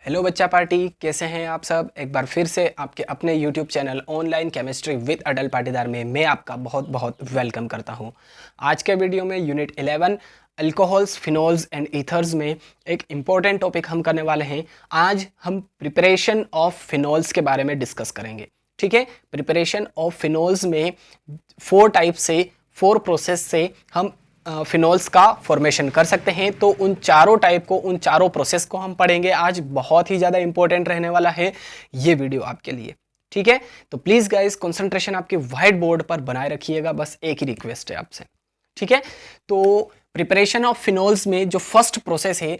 Hello बच्चा party, कैसे हैं आप सब। एक बार फिर से आपके अपने YouTube channel online chemistry with Adal Patidar में मैं आपका बहुत बहुत वेलकम करता हूं। आज के वीडियो में unit 11 alcohols, phenols and ethers में एक इम्पॉर्टेंट टॉपिक हम करने वाले हैं। आज हम प्रिपरेशन ऑफ फिनोल्स के बारे में डिस्कस करेंगे। ठीक है, प्रिपरेशन ऑफ फिनोल्स में 4 प्रोसेस से हम फिनोल्स का फॉर्मेशन कर सकते हैं। तो उन चारों प्रोसेस को हम पढ़ेंगे आज। बहुत ही ज़्यादा इंपॉर्टेंट रहने वाला है ये वीडियो आपके लिए। ठीक है, तो प्लीज़ गाइस कंसंट्रेशन आपके व्हाइट बोर्ड पर बनाए रखिएगा। बस एक ही रिक्वेस्ट है आपसे। ठीक है, तो प्रिपरेशन ऑफ फिनोल्स में जो फर्स्ट प्रोसेस है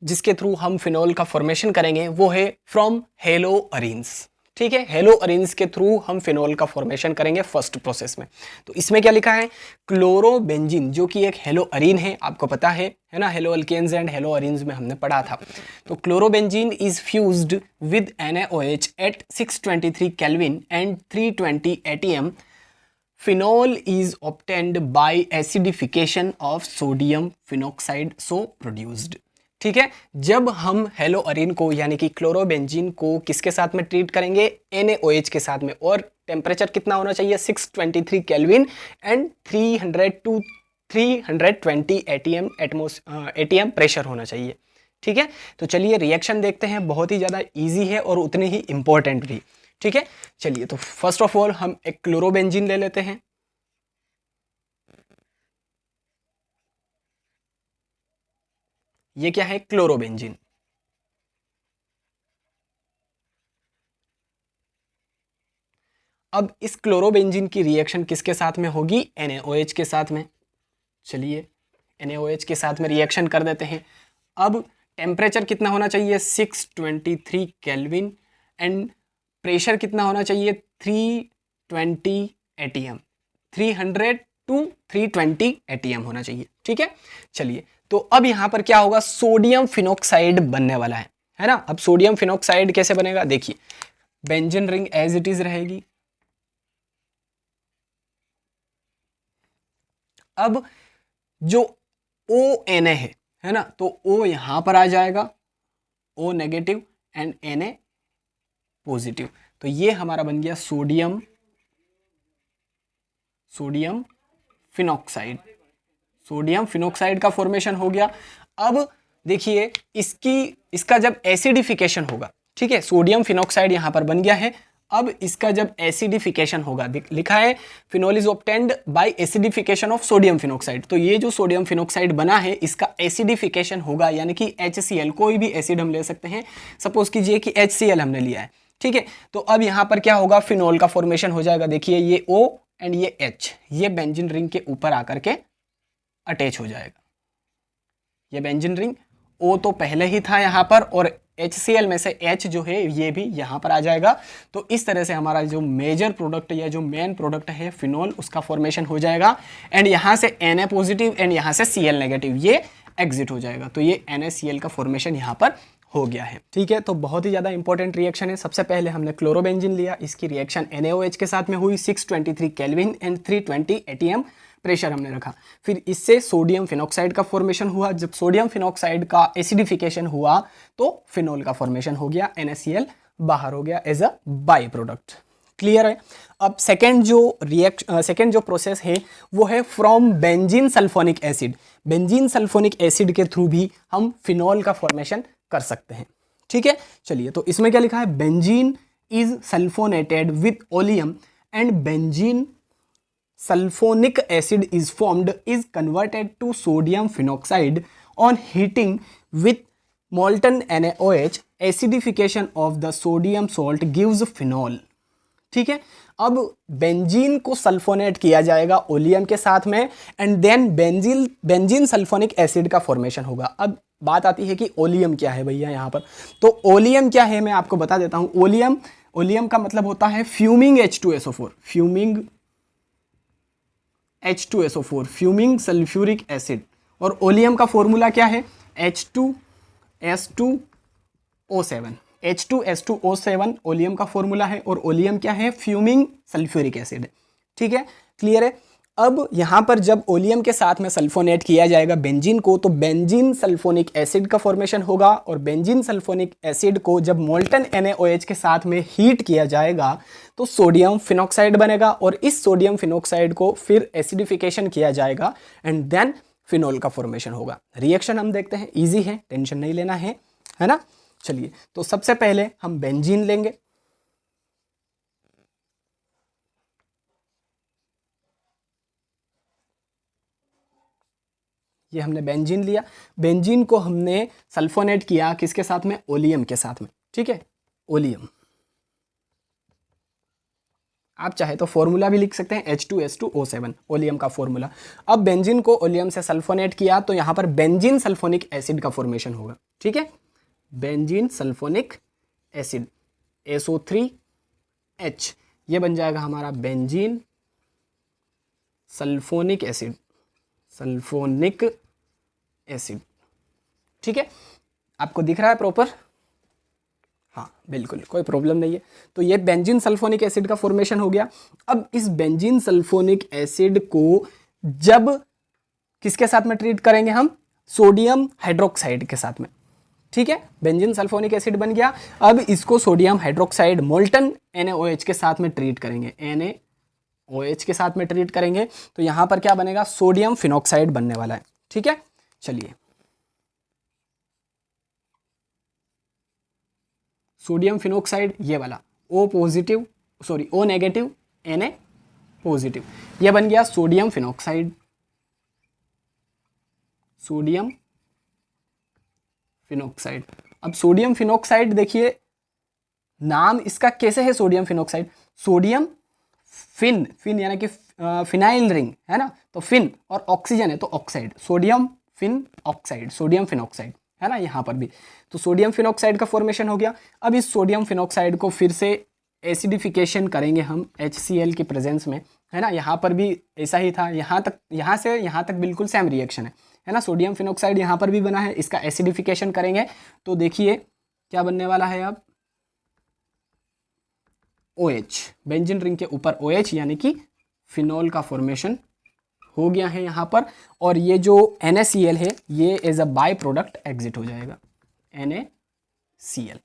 जिसके थ्रू हम फिनोल का फॉर्मेशन करेंगे वो है फ्रॉम हेलो अरीन्स। ठीक है, हेलो अरीन्स के थ्रू हम फिनोल का फॉर्मेशन करेंगे फर्स्ट प्रोसेस में। तो इसमें क्या लिखा है, क्लोरोबेंजीन, जो कि एक हेलो अरीन है, आपको पता है ना। Haloalkanes and haloarenes में हमने पढ़ा था। तो chlorobenzene is fused with NaOH at 623 kelvin and 320 ATM. Phenol is obtained by acidification of sodium phenoxide so produced. ठीक है, जब हम हेलो अरीन को यानी कि क्लोरोबेंजीन को किसके साथ में ट्रीट करेंगे, NaOH के साथ में, और टेम्परेचर कितना होना चाहिए, 623 kelvin and 300 to 320 ATM pressure होना चाहिए। ठीक है, तो चलिए रिएक्शन देखते हैं। बहुत ही ज़्यादा इजी है और उतनी ही इंपॉर्टेंट भी। ठीक है, चलिए तो फर्स्ट ऑफ ऑल हम एक क्लोरोबेंजीन ले लेते हैं। ये क्या है, क्लोरोबेंजीन। अब इस क्लोरोबेंजीन की रिएक्शन किसके साथ में होगी, NaOH के साथ में। चलिए NaOH के साथ में रिएक्शन कर देते हैं। अब टेम्परेचर कितना होना चाहिए, 623 केल्विन एंड प्रेशर कितना होना चाहिए, 320 ATM। 300 to 320 ATM होना चाहिए। ठीक है, चलिए तो अब यहां पर क्या होगा, सोडियम फिनोक्साइड बनने वाला है ना। अब सोडियम फिनोक्साइड कैसे बनेगा, देखिए benzene ring as it is रहेगी। अब जो ONa है ना, तो O यहां पर आ जाएगा, O negative and Na positive. तो ये हमारा बन गया सोडियम फिनोक्साइड। सोडियम फिनोक्साइड का फॉर्मेशन हो गया। अब देखिए इसका जब एसिडिफिकेशन होगा, ठीक है, सोडियम फिनोक्साइड यहां पर बन गया है। अब इसका जब एसिडिफिकेशन होगा, लिखा है phenol is obtained by acidification of sodium phenoxide. तो ये जो सोडियम फिनोक्साइड बना है इसका एसिडिफिकेशन होगा, यानी कि HCl, कोई भी एसिड हम ले सकते हैं। सपोज कीजिए कि HCl हमने लिया है। ठीक है, तो अब यहां पर क्या होगा, फिनोल का फॉर्मेशन हो जाएगा। देखिए ये O एंड ये H, ये बेंजीन रिंग के ऊपर आकर के अटैच हो जाएगा। ये बेंजीन रिंग O तो पहले ही था यहाँ पर, और HCl में से H जो है ये भी यहाँ पर आ जाएगा। तो इस तरह से हमारा जो मेजर प्रोडक्ट या जो मेन प्रोडक्ट है फिनोल, उसका फॉर्मेशन हो जाएगा। एंड यहाँ से Na पॉजिटिव एंड यहाँ से Cl नेगेटिव ये एग्जिट हो जाएगा। तो ये NaCl का फॉर्मेशन यहाँ पर हो गया है। ठीक है, तो बहुत ही ज़्यादा इंपॉर्टेंट रिएक्शन है। सबसे पहले हमने क्लोरोबेंजीन लिया, इसकी रिएक्शन NaOH के साथ में हुई, 623 केल्विन एंड 320 ATM प्रेशर हमने रखा। फिर इससे सोडियम फिनोक्साइड का फॉर्मेशन हुआ। जब सोडियम फिनोक्साइड का एसिडिफिकेशन हुआ तो फिनोल का फॉर्मेशन हो गया, NaCl बाहर हो गया as a by product. Clear है। अब सेकेंड जो प्रोसेस है वो है from benzene sulphonic acid. Benzene sulphonic acid के थ्रू भी हम फिनोल का फॉर्मेशन कर सकते हैं। ठीक है, चलिए तो इसमें क्या लिखा है, benzene is sulphonated with oleum and benzene sulfonic acid is formed is converted to sodium phenoxide on heating with molten NaOH. Acidification of the sodium salt gives phenol. ठीक है, अब बेंजीन को सल्फोनेट किया जाएगा ओलियम के साथ में and then benzene sulphonic acid का फॉर्मेशन होगा। अब बात आती है कि ओलियम क्या है भैया यहाँ पर। तो ओलियम क्या है मैं आपको बता देता हूँ। ओलियम का मतलब होता है fuming H2SO4, fuming sulphuric acid. और ओलियम का फॉर्मूला क्या है, H2S2O7 ओलियम का फॉर्मूला है। और ओलियम क्या है, फ्यूमिंग सल्फ्यूरिक एसिड। ठीक है, क्लियर है। अब यहाँ पर जब ओलियम के साथ में सल्फोनेट किया जाएगा बेंजीन को, तो बेंजीन सल्फोनिक एसिड का फॉर्मेशन होगा, और बेंजीन सल्फोनिक एसिड को जब मोल्टन NaOH के साथ में हीट किया जाएगा तो सोडियम फिनॉक्साइड बनेगा, और इस सोडियम फिनॉक्साइड को फिर एसिडिफिकेशन किया जाएगा एंड देन फिनोल का फॉर्मेशन होगा। रिएक्शन हम देखते हैं, इजी है, टेंशन नहीं लेना है ना। चलिए, तो सबसे पहले हम बेंजीन लेंगे। ये हमने बेंजीन लिया, बेंजीन को हमने सल्फोनेट किया किसके साथ में, ओलियम के साथ में, ठीक है, ओलियम। आप चाहे तो फॉर्मूला भी लिख सकते हैं H2S2O7, ओलियम का फॉर्मूला। अब बेंजीन को ओलियम से सल्फोनेट किया तो यहाँ पर बेंजीन सल्फोनिक एसिड का फॉर्मेशन होगा, ठीक है, बेंजीन सल्फोनिक एसिड SO3H, ये बन जाएगा हमारा benzene sulphonic acid, sulphonic acid, ठीक है। आपको दिख रहा है प्रॉपर? हाँ बिल्कुल, कोई प्रॉब्लम नहीं है। तो ये बेंजीन सल्फोनिक एसिड का फॉर्मेशन हो गया। अब इस बेंजीन सल्फोनिक एसिड को जब किसके साथ में ट्रीट करेंगे हम, सोडियम हाइड्रोक्साइड के साथ में, ठीक है, बेंजीन सल्फोनिक एसिड बन गया। अब इसको सोडियम हाइड्रोक्साइड मोल्टन NaOH के साथ में ट्रीट करेंगे, NaOH के साथ में ट्रीट करेंगे, तो यहां पर क्या बनेगा, सोडियम फिनॉक्साइड बनने वाला है, ठीक है। चलिए, सोडियम फिनॉक्साइड ये वाला O positive, sorry O negative Na positive, ये बन गया सोडियम फिनॉक्साइड, सोडियम फिनॉक्साइड। अब सोडियम फिनॉक्साइड देखिए नाम इसका कैसे है, सोडियम फिनॉक्साइड, सोडियम फिन यानी कि फिनाइल रिंग है ना, तो फिन और ऑक्सीजन है तो oxide, sodium phenoxide, sodium phenoxide है ना, यहाँ पर भी तो सोडियम फिनॉक्साइड का फॉर्मेशन हो गया। अब इस सोडियम फिनॉक्साइड को फिर से एसिडिफिकेशन करेंगे हम HCl की प्रेजेंस में, है ना, यहाँ पर भी ऐसा ही था, यहाँ से यहाँ तक बिल्कुल सेम रिएक्शन है ना, सोडियम फिनॉक्साइड यहाँ पर भी बना है, इसका एसिडिफिकेशन करेंगे तो देखिए क्या बनने वाला है अब, OH, बेंजीन रिंग के ऊपर OH यानी कि फिनॉल का फॉर्मेशन हो गया है यहाँ पर, और ये जो NaCl है ये as a by product exit हो जाएगा, NaCl,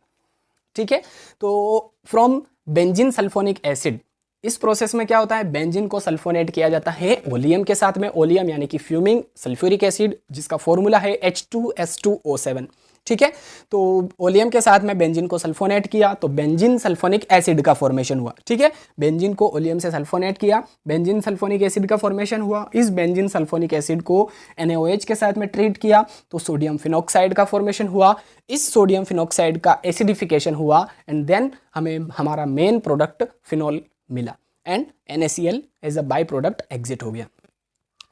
ठीक है। तो फ्रॉम बेंजीन सल्फोनिक एसिड, इस प्रोसेस में क्या होता है, बेंजीन को सल्फोनेट किया जाता है ओलियम के साथ में, ओलियम यानी कि फ्यूमिंग सल्फ्यूरिक एसिड जिसका फॉर्मूला है H2S2O7, ठीक है। तो ओलियम के साथ में बेंजीन को सल्फोनेट किया तो बेंजीन सल्फोनिक एसिड का फॉर्मेशन हुआ, ठीक है, बेंजीन को ओलियम से सल्फोनेट किया, बेंजीन सल्फोनिक एसिड का फॉर्मेशन हुआ, इस बेंजीन सल्फोनिक एसिड को NaOH के साथ में ट्रीट किया तो सोडियम फिनॉक्साइड का फॉर्मेशन हुआ, इस सोडियम फिनॉक्साइड का एसिडिफिकेशन हुआ एंड देन हमें हमारा मेन प्रोडक्ट फिनॉल मिला and NaCl as a by product exit हो गया।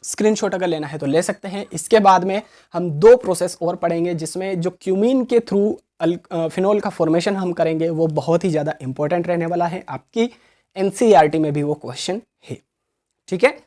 स्क्रीनशॉट अगर लेना है तो ले सकते हैं। इसके बाद में हम दो प्रोसेस और पढ़ेंगे जिसमें जो क्यूमीन के थ्रू फिनॉल का फॉर्मेशन हम करेंगे वो बहुत ही ज़्यादा इंपॉर्टेंट रहने वाला है, आपकी NCERT में भी वो क्वेश्चन है, ठीक है।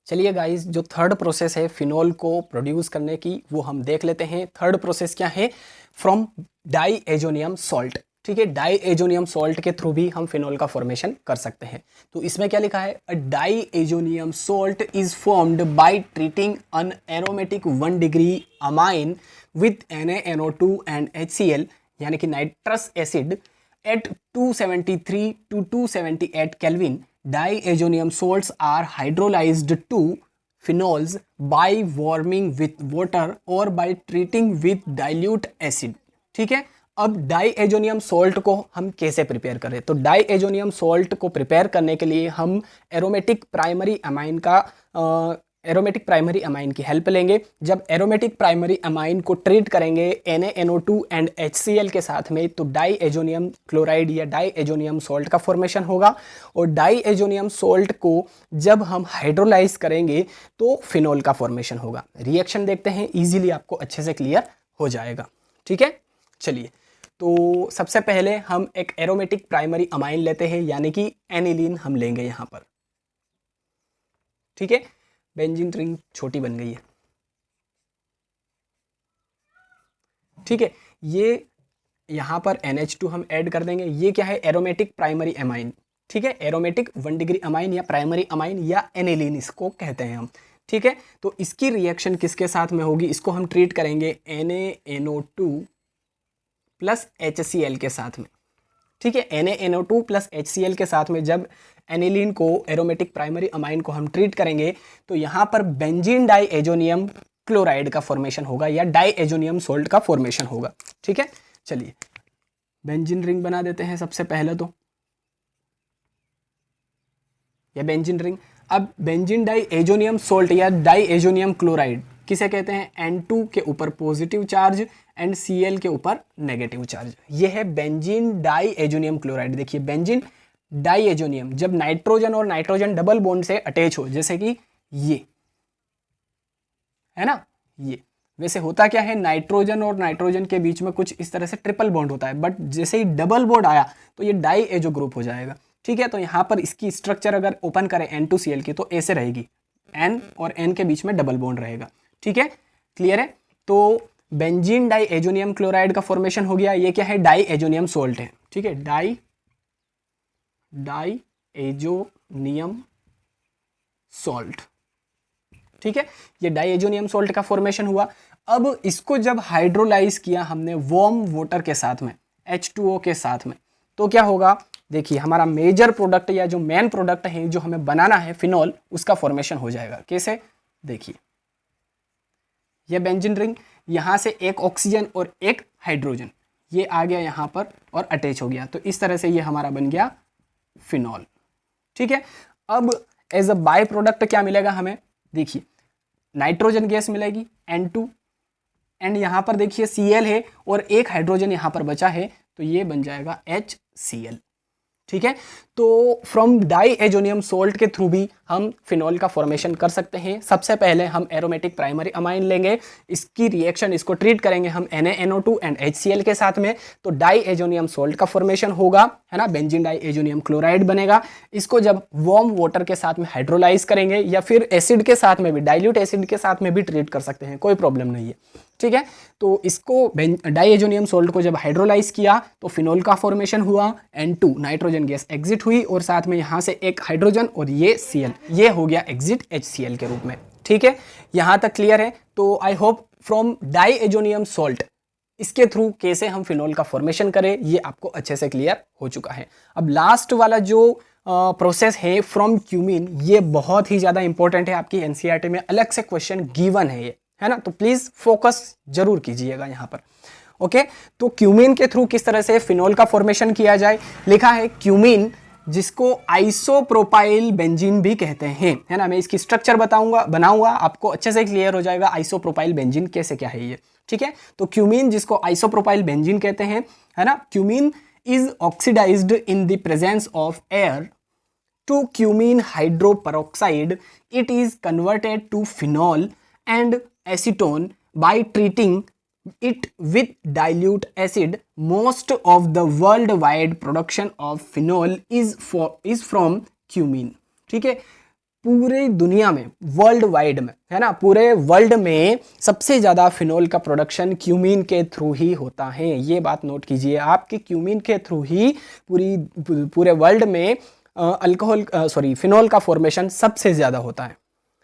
चलिए गाइस, जो थर्ड प्रोसेस है फिनॉल को प्रोड्यूस करने की वो हम देख लेते हैं। थर्ड प्रोसेस क्या है, फ्रॉम डाईएजोनियम सॉल्ट, ठीक है, डाईएजोनियम सॉल्ट के थ्रू भी हम फिनॉल का फॉर्मेशन कर सकते हैं। तो इसमें क्या लिखा है, a diazonium salt is formed by treating an aromatic 1 degree amine with NaNO2 and HCl यानी कि nitrous acid at 273 to 278 Kelvin. Diazonium salts are hydrolyzed to phenols by warming with water or by treating with dilute acid, ठीक है। अब diazonium salt को हम कैसे prepare करें, तो डाईएजोनियम सॉल्ट को प्रिपेयर करने के लिए हम एरोमेटिक प्राइमरी अमाइन की हेल्प लेंगे। जब एरोमेटिक प्राइमरी अमाइन को ट्रीट करेंगे NaNO2 एंड HCl के साथ में तो डाईएजोनियम क्लोराइड या डाईएजोनियम सॉल्ट का फॉर्मेशन होगा, और डाईएजोनियम सॉल्ट को जब हम हाइड्रोलाइज करेंगे तो फिनॉल का फॉर्मेशन होगा। रिएक्शन देखते हैं, इजीली आपको अच्छे से क्लियर हो जाएगा, ठीक है। चलिए, तो सबसे पहले हम एक एरोमेटिक प्राइमरी अमाइन लेते हैं यानी कि एनिलीन हम लेंगे यहाँ पर, ठीक है। बेंजीन रिंग छोटी बन गई है, ठीक है। ये यहाँ पर NH2 हम ऐड कर देंगे। ये क्या है, एरोमेटिक प्राइमरी अमाइन, ठीक है, एरोमेटिक 1 डिग्री अमाइन या प्राइमरी अमाइन या एनिलीन इसको कहते हैं हम। ठीक है, तो इसकी रिएक्शन किसके साथ में होगी, इसको हम ट्रीट करेंगे NaNO2 प्लस HCl के साथ में। ठीक है, NaNO2 प्लस HCl के साथ में जब एनिलीन को, एरोमेटिक प्राइमरी अमाइन को हम ट्रीट करेंगे तो यहाँ पर बेंजीन डाइएजोनियम क्लोराइड का फॉर्मेशन होगा या डाइएजोनियम सोल्ट का फॉर्मेशन होगा। ठीक है, चलिए बेंजीन रिंग बना देते हैं सबसे पहले तो, या बेंजीन रिंग। अब बेंजीन डाइएजोनियम सोल्ट या डाइएजोनियम क्लोराइड किसे कहते हैं, N2 के ऊपर पॉजिटिव चार्ज एंड Cl के ऊपर नेगेटिव चार्ज। ये है बेंजीन डाइएजोनियम क्लोराइड। देखिए बेंजीन डाइएजोनियम जब नाइट्रोजन और नाइट्रोजन डबल बॉन्ड से अटैच हो, जैसे कि ये है ना, ये वैसे होता क्या है, नाइट्रोजन और नाइट्रोजन के बीच में कुछ इस तरह से ट्रिपल बॉन्ड होता है, बट जैसे ही डबल बॉन्ड आया तो ये डाइएजो ग्रुप हो जाएगा। ठीक है, तो यहाँ पर इसकी स्ट्रक्चर अगर ओपन करें N2Cl की तो ऐसे रहेगी, N और N के बीच में डबल बॉन्ड रहेगा। ठीक है, क्लियर है। तो बेंजीन डाइएजोनियम क्लोराइड का फॉर्मेशन हो गया। ये क्या है, डाइएजोनियम सोल्ट है। ठीक है, डाइएजोनियम सोल्ट। ठीक है, ये डाइएजोनियम सोल्ट का फॉर्मेशन हुआ। अब इसको जब हाइड्रोलाइज किया हमने वार्म वाटर के साथ में, H2O के साथ में, तो क्या होगा, देखिए हमारा मेजर प्रोडक्ट या जो मेन प्रोडक्ट है जो हमें बनाना है फिनॉल, उसका फॉर्मेशन हो जाएगा। कैसे, देखिए ये बेंजीन रिंग, यहाँ से एक ऑक्सीजन और एक हाइड्रोजन ये आ गया यहाँ पर और अटैच हो गया, तो इस तरह से ये हमारा बन गया फिनॉल। ठीक है, अब एज अ बाय प्रोडक्ट क्या मिलेगा हमें, देखिए नाइट्रोजन गैस मिलेगी N2 एंड यहाँ पर देखिए Cl है और एक हाइड्रोजन यहाँ पर बचा है, तो ये बन जाएगा HCl। ठीक है, तो फ्रॉम डाइएजोनियम सोल्ट के थ्रू भी हम फिनॉल का फॉर्मेशन कर सकते हैं। सबसे पहले हम एरोमेटिक प्राइमरी अमाइन लेंगे, इसकी रिएक्शन, इसको ट्रीट करेंगे हम NaNO2 एंड HCl के साथ में, तो डाइएजोनियम सोल्ट का फॉर्मेशन होगा, है ना, बेंजीन डाइएजोनियम क्लोराइड बनेगा। इसको जब वार्म वाटर के साथ में हाइड्रोलाइज करेंगे या फिर एसिड के साथ में भी, डाइल्यूट एसिड के साथ में भी ट्रीट कर सकते हैं, कोई प्रॉब्लम नहीं है। ठीक है, तो इसको डाइएजोनियम सोल्ट को जब हाइड्रोलाइज किया तो फिनॉल का फॉर्मेशन हुआ, N2 नाइट्रोजन गैस एग्जिट हुई और साथ में यहाँ से एक हाइड्रोजन और ये Cl, ये हो गया एग्जिट HCl के रूप में। ठीक है, यहाँ तक क्लियर है। तो I hope from diazonium salt इसके थ्रू कैसे हम फिनॉल का फॉर्मेशन करें ये आपको अच्छे से क्लियर हो चुका है। अब लास्ट वाला जो प्रोसेस है फ्रॉम क्यूमीन, ये बहुत ही ज़्यादा इंपॉर्टेंट है, आपकी NCERT में अलग से क्वेश्चन गिवन है ये, है ना, तो प्लीज़ फोकस जरूर कीजिएगा यहाँ पर। ओके, तो क्यूमीन के थ्रू किस तरह से फिनॉल का फॉर्मेशन किया जाए, लिखा है क्यूमीन जिसको आइसोप्रोपाइल बेंजीन भी कहते हैं, है ना। मैं इसकी स्ट्रक्चर बनाऊंगा, आपको अच्छे से क्लियर हो जाएगा आइसोप्रोपाइल बेंजीन कैसे क्या है ये। ठीक है, तो क्यूमीन जिसको आइसोप्रोपाइल बेंजीन कहते हैं, है ना, cumene is oxidised in the presence of air to cumene hydroperoxide, it is converted to phenol and acetone by treating it with dilute acid. Most of the worldwide production of phenol is from cumene. ठीक है, पूरे दुनिया में, world wide में, है ना, पूरे world में सबसे ज़्यादा फिनॉल का प्रोडक्शन क्यूमीन के थ्रू ही होता है। ये बात नोट कीजिए आप कि क्यूमीन के थ्रू ही पूरे वर्ल्ड में फिनॉल का फॉर्मेशन सबसे ज़्यादा होता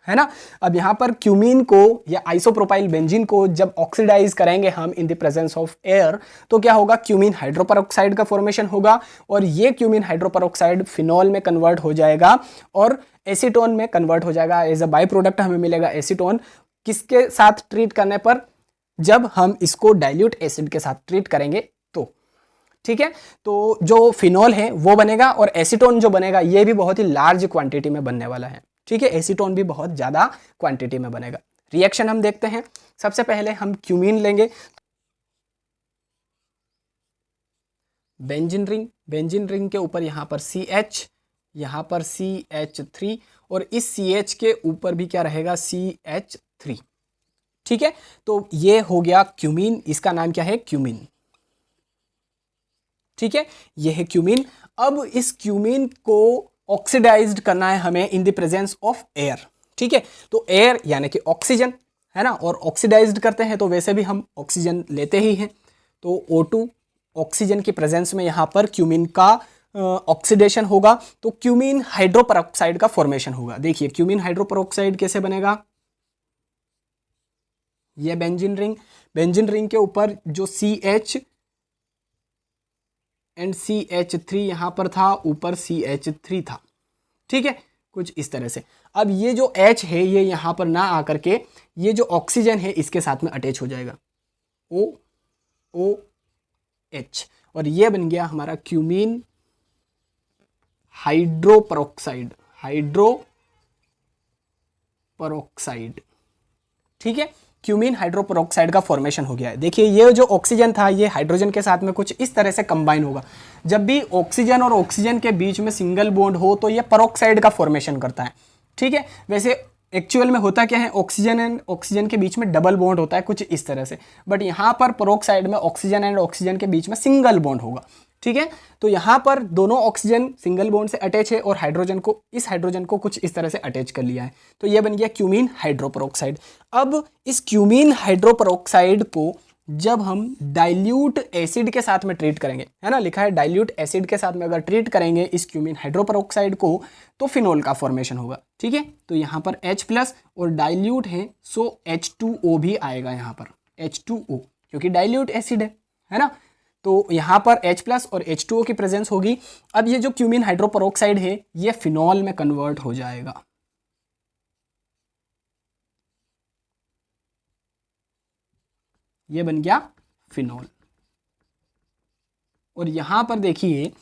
है ना। अब यहाँ पर क्यूमीन को या आइसोप्रोपाइल बेंजीन को जब ऑक्सीडाइज करेंगे हम इन द प्रेजेंस ऑफ एयर, तो क्या होगा, क्यूमीन हाइड्रोपेरोक्साइड का फॉर्मेशन होगा और ये क्यूमीन हाइड्रोपेरोक्साइड फिनॉल में कन्वर्ट हो जाएगा और एसीटोन में कन्वर्ट हो जाएगा। एज अ बाई प्रोडक्ट हमें मिलेगा एसीटोन, किसके साथ ट्रीट करने पर, जब हम इसको डाइल्यूट एसिड के साथ ट्रीट करेंगे तो। ठीक है, तो जो फिनॉल है वो बनेगा और एसीटोन जो बनेगा ये भी बहुत ही लार्ज क्वांटिटी में बनने वाला है। ठीक है, एसीटोन भी बहुत ज़्यादा क्वांटिटी में बनेगा। रिएक्शन हम देखते हैं। सबसे पहले हम क्यूमीन लेंगे, बेंजीन रिंग के ऊपर यहाँ पर CH, यहाँ पर CH3 और इस CH के ऊपर भी क्या रहेगा, CH3। ठीक है, तो ये हो गया क्यूमीन, इसका नाम क्या है, क्यूमीन। ठीक है, ये है क्यूमीन। अब इस क्यूमीन को ऑक्सीडाइज्ड करना है हमें इन द प्रेजेंस ऑफ एयर। ठीक है, तो एयर यानी कि ऑक्सीजन, है ना, और ऑक्सीडाइज्ड करते हैं तो वैसे भी हम ऑक्सीजन लेते ही हैं, तो O2 ऑक्सीजन की प्रेजेंस में यहाँ पर क्यूमीन का ऑक्सीडेशन होगा तो क्यूमीन हाइड्रोपरऑक्साइड का फॉर्मेशन होगा। देखिए क्यूमीन हाइड्रोपरऑक्साइड कैसे बनेगा, ये बेंजीन रिंग के ऊपर जो CH एंड CH3 यहां पर था, ऊपर CH3 था, ठीक है, कुछ इस तरह से। अब ये जो H है ये यहां पर ना आकर के ये जो ऑक्सीजन है इसके साथ में अटैच हो जाएगा, OH, और ये बन गया हमारा क्यूमीन हाइड्रोपरऑक्साइड, ठीक है, क्यूमीन हाइड्रोपरऑक्साइड का फॉर्मेशन हो गया है। देखिए ये जो ऑक्सीजन था ये हाइड्रोजन के साथ में कुछ इस तरह से कंबाइन होगा। जब भी ऑक्सीजन और ऑक्सीजन के बीच में सिंगल बॉन्ड हो तो ये परऑक्साइड का फॉर्मेशन करता है, ठीक है। वैसे एक्चुअल में होता क्या है, ऑक्सीजन एंड ऑक्सीजन के बीच में डबल बॉन्ड होता है कुछ इस तरह से, बट यहाँ पर परऑक्साइड में ऑक्सीजन एंड ऑक्सीजन के बीच में सिंगल बॉन्ड होगा, ठीक है। तो यहाँ पर दोनों ऑक्सीजन सिंगल बॉन्ड से अटैच है और इस हाइड्रोजन को कुछ इस तरह से अटैच कर लिया है, तो ये बन गया क्यूमीन हाइड्रोपरऑक्साइड। अब इस क्यूमीन हाइड्रोपरऑक्साइड को जब हम डाइल्यूट एसिड के साथ में ट्रीट करेंगे, है ना, लिखा है डाइल्यूट एसिड के साथ में अगर ट्रीट करेंगे इस क्यूमीन हाइड्रोपरऑक्साइड को तो फिनोल का फॉर्मेशन होगा, ठीक है। तो यहाँ पर H+ और डाइल्यूट है सो H2O भी आएगा यहाँ पर, H2O, क्योंकि डाइल्यूट एसिड है ना, तो यहाँ पर H+ और H2O की प्रेजेंस होगी। अब ये जो क्यूमीन हाइड्रोपरऑक्साइड है ये फिनॉल में कन्वर्ट हो जाएगा, ये बन गया फिनॉल। और यहां पर देखिए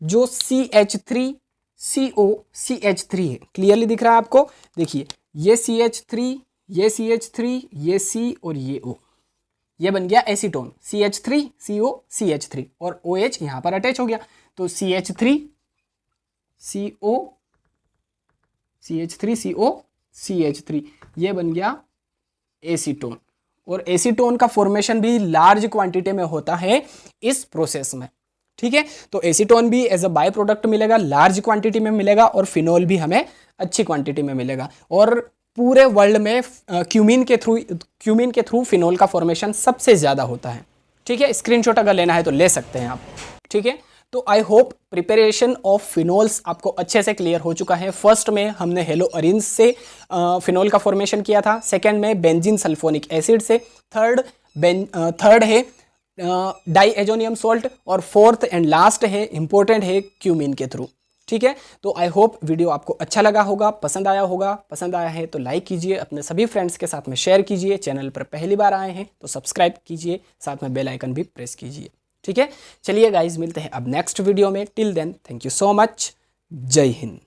जो CH3CO CH3 है, क्लियरली दिख रहा है आपको, देखिए ये CH3, ये CH3, ये C और ये O, ये बन गया एसीटोन, CH3CO CH3 और OH यहां पर अटैच हो गया, तो CH3CO CH3 ये बन गया एसीटोन। और एसीटोन का फॉर्मेशन भी लार्ज क्वांटिटी में होता है इस प्रोसेस में, ठीक है। तो एसीटोन भी एज अ बाय प्रोडक्ट मिलेगा, लार्ज क्वांटिटी में मिलेगा, और फिनोल भी हमें अच्छी क्वांटिटी में मिलेगा। और पूरे वर्ल्ड में क्यूमीन के थ्रू फिनोल का फॉर्मेशन सबसे ज़्यादा होता है, ठीक है। स्क्रीनशॉट अगर लेना है तो ले सकते हैं आप, ठीक है। तो I hope preparation of phenols आपको अच्छे से क्लियर हो चुका है। फर्स्ट में हमने हेलो अरिन्स से फिनोल का फॉर्मेशन किया था, सेकंड में बेंजीन सल्फोनिक एसिड से, थर्ड है डाईएजोनियम सॉल्ट, और फोर्थ एंड लास्ट है इंपॉर्टेंट है क्यूमीन के थ्रू, ठीक है। तो आई होप वीडियो आपको अच्छा लगा होगा, पसंद आया होगा। पसंद आया है तो लाइक कीजिए, अपने सभी फ्रेंड्स के साथ में शेयर कीजिए, चैनल पर पहली बार आए हैं तो सब्सक्राइब कीजिए, साथ में बेल आइकन भी प्रेस कीजिए, ठीक है। चलिए गाइज मिलते हैं अब नेक्स्ट वीडियो में, till then thank you so much, जय हिंद।